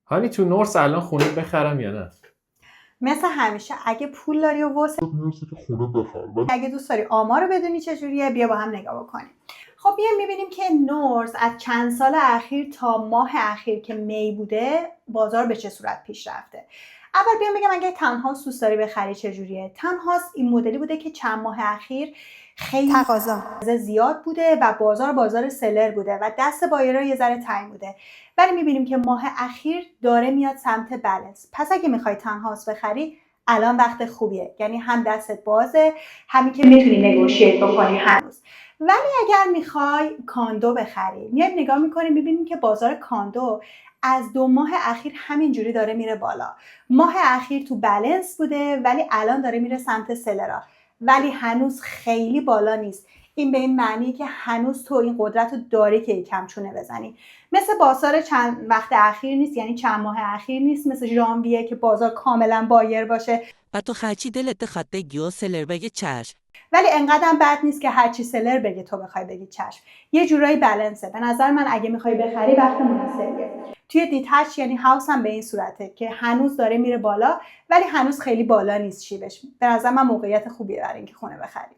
هانی تو نورس الان خونه بخرم یا نه؟ مثل همیشه اگه پول داری و وسع میرسه که خونه بخر. اگه دوست داری آمار رو بدونی چجوریه بیا با هم نگاه بکنیم. خب میبینیم که نورس از چند سال اخیر تا ماه اخیر که می بوده بازار به چه صورت پیش رفته. اول بیام بگم اگه تاونهاوس دوست داری بخری چجوریه. تاونهاوس این مدلی بوده که چند ماه اخیر خیلی تقاضا زیاد بوده و بازار سلر بوده و دست بایرها یه ذره تنگ بوده، ولی میبینیم که ماه اخیر داره میاد سمت بالانس. پس اگه میخوای تاونهاوس بخری الان وقت خوبیه، یعنی هم دستت بازه همین که میتونی نگوشیت بکنی هنوز. ولی اگر میخوای کاندو بخری میایم نگاه میکنیم میبینیم که بازار کاندو از 2 ماه اخیر همینجوری داره میره بالا. ماه اخیر تو بالانس بوده ولی الان داره میره سمت سلرا، ولی هنوز خیلی بالا نیست. این به این معنی که هنوز تو این قدرت رو داری که یکم چونه بزنی. مثل بازار چند وقت اخیر نیست، یعنی چند ماه اخیر نیست، مثل ژانویه که بازار کاملا بایر باشه و تو هرچی دلت خطه گیو سلر بگه چشم. ولی انقدر بد نیست که هرچی سلر بگه تو بخوای بگی چشم. یه جورایی بالانسه. به نظر من اگه میخوای بخری وقت مناسبیه. توی دیتچ یعنی هاوس هم به این صورته که هنوز داره میره بالا ولی هنوز خیلی بالا نیست شیبش. به نظر من موقعیت خوبیه برای اینکه خونه بخری.